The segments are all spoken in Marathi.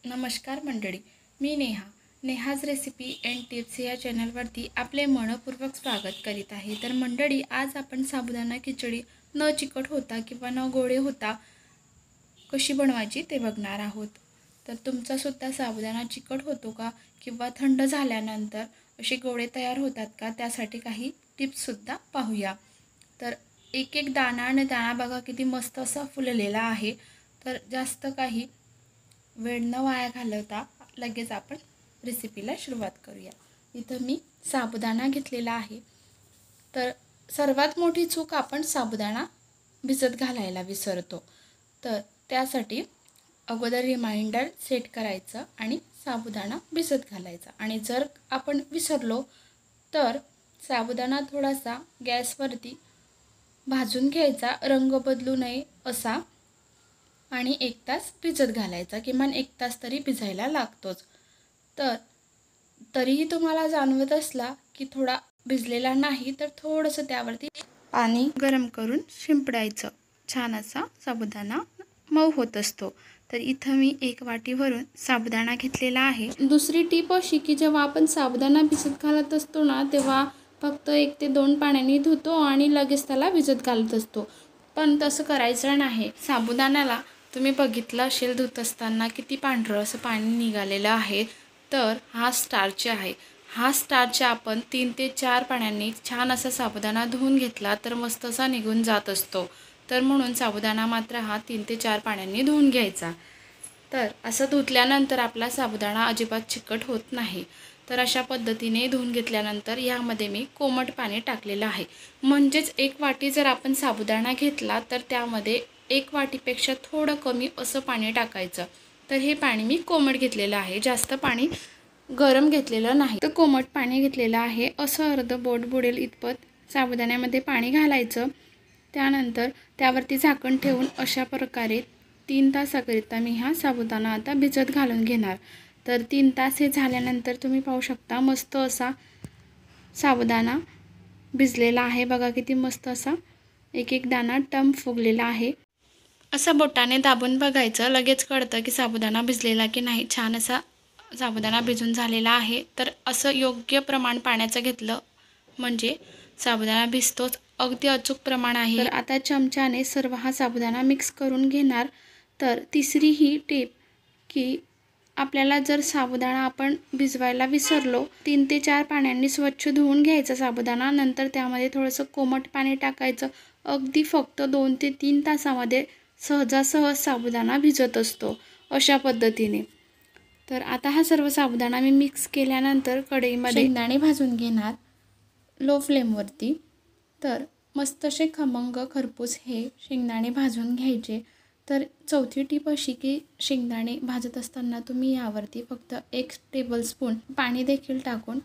नमस्कार मंडळी, मी नेहाज रेसिपी अँड टिप्स या चॅनलवरती आपले मनपूर्वक स्वागत करीत आहे। तर मंडळी, आज आपण साबुदाणा खिचडी न चिकट होता किंवा न गोडे होता कशी बनवायची ते बघणार आहोत। तर तुमचा सुद्धा साबुदाणा चिकट होतो का किंवा थंड झाल्यानंतर असे गोळे तयार होतात का, त्यासाठी काही टिप्स सुद्धा पाहूया। तर एक एक दाणा आणि दाणा बघा किती मस्त असा फुललेला आहे। तर जास्त काही वेळ न वाया घालवता लगेच आपण रेसिपीला सुरुवात करूया। इथं मी साबुदाणा घेतलेला आहे। तर सर्वात मोठी चूक आपण साबुदाणा भिजत घालायला विसरतो। तर त्यासाठी अगोदर रिमाइंडर सेट करायचं आणि साबुदाणा भिजत घालायचा। आणि जर आपण विसरलो तर साबुदाणा थोडासा गॅसवरती भाजून घ्यायचा, रंग बदलू नये असा, आणि 1 तास भिजत घालायचा। किमान 1 तास तरी भिजायला लागतोच। तर तरीही तुम्हाला जाणवत असला की थोडा भिजलेला नाही, तर थोडंसं त्यावरती पाणी गरम करून शिंपडायचं। छान असा साबुदाणा मऊ होत असतो। तर इथं मी 1 वाटी भरून साबुदाणा घेतलेला आहे। दुसरी टीप अशी की जेव्हा आपण साबुदाणा भिजत घालत असतो ना, तेव्हा फक्त 1 ते 2 पाण्याने धुतो आणि लगेच त्याला भिजत घालत असतो, पण तसं करायचं नाही। साबुदाण्याला तुम्ही बघितलं असेल धुत असताना किती पांढरं असं पाणी निघालेलं आहे, तर हा स्टार्च आहे। हा स्टार्च आपण 3 ते 4 पाण्याने छान असा साबुदाणा धुवून घेतला तर मस्त असा निघून जात असतो। तर म्हणून साबुदाणा मात्र हा 3 ते 4 पाण्याने धुवून घ्यायचा। तर असं धुतल्यानंतर आपला साबुदाणा अजिबात चिकट होत नाही। तर अशा पद्धतीने धुवून घेतल्यानंतर यामध्ये मी कोमट पाणी टाकलेलं आहे। म्हणजेच 1 वाटी जर आपण साबुदाणा घेतला तर त्यामध्ये 1 वाटीपेक्षा थोडं कमी असं पाणी टाकायचं। तर हे पाणी मी कोमट घेतलेलं आहे, जास्त पाणी गरम घेतलेलं नाही। तर कोमट पाणी घेतलेलं आहे। असं अर्ध बोट बुडेल इतपत साबुदाण्यामध्ये पाणी घालायचं। त्यानंतर त्यावरती झाकण ठेवून अशा प्रकारे 3 तासाकरिता मी हा साबुदाणा आता भिजत घालून घेणार। तर 3 तास हे झाल्यानंतर तुम्ही पाहू शकता मस्त असा साबुदाणा भिजलेला आहे। बघा किती मस्त असा एक एक दाणा टम फुगलेला आहे। असं बोटाने दाबून बघायचं, लगेच कळतं की साबुदाणा भिजलेला की नाही। छान असा साबुदाणा भिजून झालेला आहे। तर असं योग्य प्रमाण पाण्याचं घेतलं म्हणजे साबुदाणा भिजतोच, अगदी अचूक प्रमाण आहे। तर आता चमच्याने सर्व हा साबुदाणा मिक्स करून घेणार। तर तिसरी ही टिप की आपल्याला जर साबुदाणा आपण भिजवायला विसरलो, 3 ते 4 पाण्याने स्वच्छ धुवून घ्यायचा साबुदाणा, नंतर त्यामध्ये थोडंसं कोमट पाणी टाकायचं। अगदी फक्त 2 ते 3 तासामध्ये सहजासहज साबुदाणा भिजत असतो अशा पद्धतीने। तर आता हा सर्व साबुदाणा मी मिक्स केल्यानंतर कढईमध्ये शेंगदाणे भाजून घेणार लो फ्लेमवरती। तर मस्त असे खमंग खरपूस हे शेंगदाणे भाजून घ्यायचे। तर चौथी टीप अशी की शेंगदाणे भाजत असताना तुम्ही यावरती फक्त 1 टेबलस्पून पाणी देखील टाकून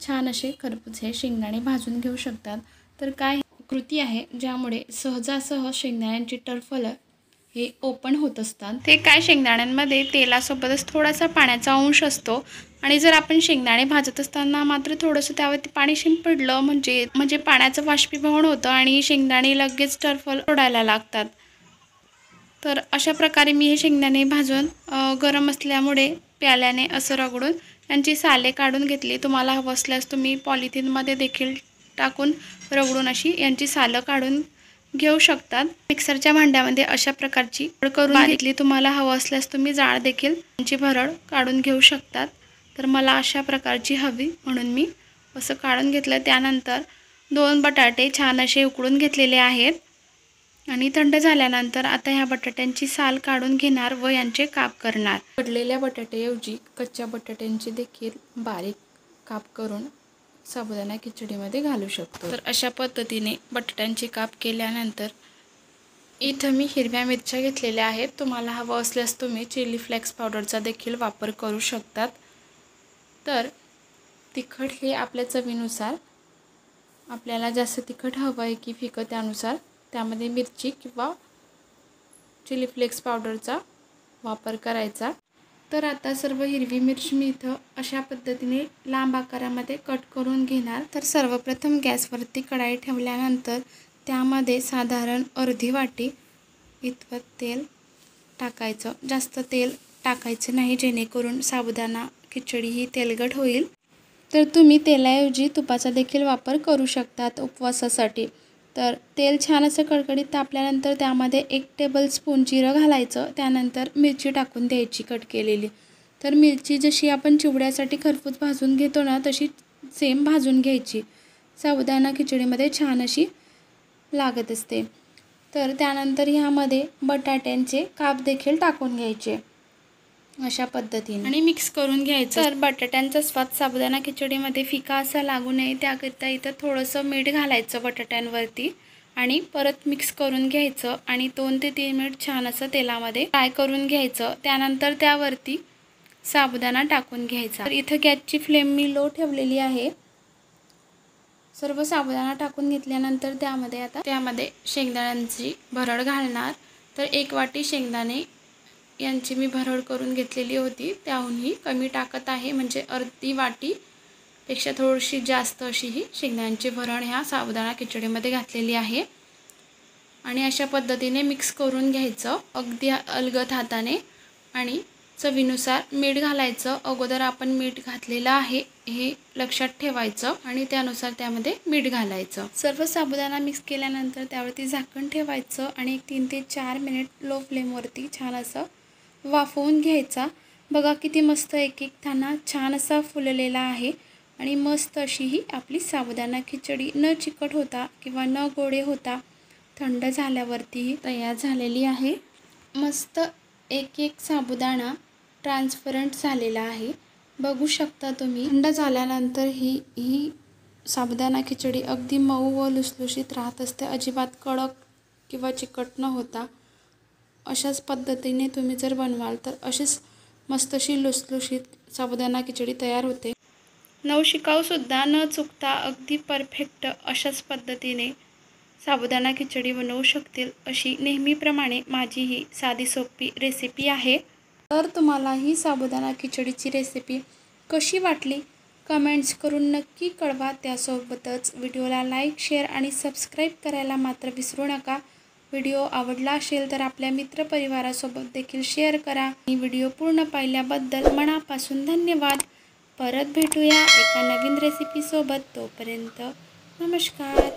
छान असे खरपूस हे शेंगदाणे भाजून घेऊ शकतात। तर काय कृती आहे ज्यामुळे सहजासहज शेंगदाण्यांची टरफलं हे ओपन होत असतात। ते काय, शेंगदाण्यांमध्ये तेलासोबतच थोडासा पाण्याचा अंश असतो, आणि जर आपण शेंगदाणे भाजत असताना मात्र थोडंसं त्यावरती पाणी शिंपडलं म्हणजे पाण्याचं बाष्पीभवन होतं आणि शेंगदाणे लगेच टरफल सोडायला लागतात। तर अशा प्रकारे मी हे शेंगदाणे भाजून गरम असल्यामुळे प्याल्याने असं रगडून यांची साले काढून घेतली। तुम्हाला हवं असल्यास तुम्ही पॉलिथिनमध्ये देखील टाकून रगडून अशी यांची सालं काढून घेऊ शकतात। मिक्सरच्या भांड्यामध्ये अशा प्रकारची भरड करून घेतली। तुम्हाला हवं असल्यास तुम्ही जाळ देखील यांची भरड काढून घेऊ शकतात। तर मला अशा प्रकारची हवी म्हणून मी असं काढून घेतलं। त्यानंतर 2 बटाटे छान असे उकळून घेतलेले आहेत, आणि थंड झाल्यानंतर आता ह्या बटाट्यांची साल काढून घेणार व यांचे काप करणार। पडलेल्या बटाट्याऐवजी कच्च्या बटाट्यांची देखील बारीक काप करून साबुदाणा खिचडीमध्ये घालू शकतो। तर अशा पद्धतीने बटाट्यांचे काप केल्यानंतर इथं मी हिरव्या मिरच्या घेतलेल्या आहेत। तुम्हाला हवं असल्यास तुम्ही चिली फ्लेक्स पावडरचा देखील वापर करू शकतात। तर तिखट हे आपल्या चवीनुसार, आपल्याला जास्त तिखट हवं आहे की फिकं त्यानुसार त्यामध्ये मिरची किंवा चिली फ्लेक्स पावडरचा वापर करायचा। तर आता सर्व हिरवी मिरची मी इथं अशा पद्धतीने लांब आकारामध्ये कट करून घेणार। तर सर्वप्रथम गॅसवरती कढई ठेवल्यानंतर त्यामध्ये साधारण अर्धी वाटी इतपत तेल टाकायचं। जास्त तेल टाकायचे नाही, जेणेकरून साबुदाणा खिचडी ही तेलकट होईल. तर तुम्ही तेलाऐवजी तुपाचा देखील वापर करू शकतात उपवासासाठी. तर तेल छान असं कडकडीत तापल्यानंतर त्यामध्ये 1 टेबलस्पून जिरं घालायचं. त्यानंतर मिरची टाकून द्यायची कट केलेली. तर मिरची जशी आपण चिवड्यासाठी खरपूस भाजून घेतो ना, तशी सेम भाजून घ्यायची. साबुदाणा खिचडीमध्ये छान अशी लागत असते. तर त्यानंतर ह्यामध्ये बटाट्यांचे काप देखील टाकून घ्यायचे अशा पद्धतीने आणि मिक्स करून घ्यायचं. तर बटाट्यांचा स्वाद साबुदाणा खिचडीमध्ये फिका असा लागू नये त्याकरिता इथं थोडंसं मीठ घालायचं बटाट्यांवरती आणि परत मिक्स करून घ्यायचं आणि 2 ते 3 मिनिट छान असं तेलामध्ये फ्राय करून घ्यायचं. त्यानंतर त्यावरती साबुदाणा टाकून घ्यायचा. तर इथं गॅसची फ्लेम मी लो ठेवलेली आहे. सर्व साबुदाणा टाकून घेतल्यानंतर त्यामध्ये शेंगदाण्यांची भरड घालणार. तर 1 वाटी शेंगदाणे यांची मी भरड करून घेतलेली होती, त्याहूनही कमी टाकत आहे, म्हणजे अर्धी वाटीपेक्षा थोडीशी जास्त अशी ही शेंगदाण्यांची भरड ह्या साबुदाणा खिचडीमध्ये घातलेली आहे. आणि अशा पद्धतीने मिक्स करून घ्यायचं अगदी अलगद हाताने. आणि चवीनुसार मीठ घालायचं. अगोदर आपण मीठ घातलेलं आहे हे लक्षात ठेवायचं आणि त्यानुसार त्यामध्ये मीठ घालायचं. सर्व साबुदाणा मिक्स केल्यानंतर त्यावरती झाकण ठेवायचं आणि 3 ते 4 मिनिट लो फ्लेमवरती छान असं वाफवून घ्यायचा. बघा किती मस्त एक दाणा छान असा फुललेला आहे आणि मस्त अशी ही आपली साबुदाणा खिचडी न चिकट होता किंवा न गोडे होता थंड झाल्यावरती तयार झालेली आहे. मस्त एक साबुदाणा ट्रान्सपरंट झालेला आहे, बघू शकता तुम्ही. थंड झाल्यानंतर ही साबुदाणा खिचडी अगदी मऊ व लुसलुशीत राहत असते, अजिबात कडक किंवा चिकट न होता. अशाच पद्धतीने तुम्ही जर बनवाल तर अशीच मस्त अशी लुसलुशीत साबुदाणा खिचडी तयार होते. नवशिकाऊसुद्धा न चुकता अगदी परफेक्ट अशाच पद्धतीने साबुदाणा खिचडी बनवू शकतील अशी नेहमीप्रमाणे माझी ही साधी सोपी रेसिपी आहे. तर तुम्हाला ही साबुदाणा खिचडीची रेसिपी कशी वाटली कमेंट्स करून नक्की कळवा. त्यासोबतच व्हिडिओला लाईक, शेअर आणि सबस्क्राईब करायला मात्र विसरू नका. व्हिडिओ आवडला असेल तर आपल्या मित्रपरिवारासोबत देखील शेअर करा. आणि व्हिडिओ पूर्ण पाहिल्याबद्दल मनापासून धन्यवाद. परत भेटूया एका नवीन रेसिपीसोबत. तोपर्यंत नमस्कार.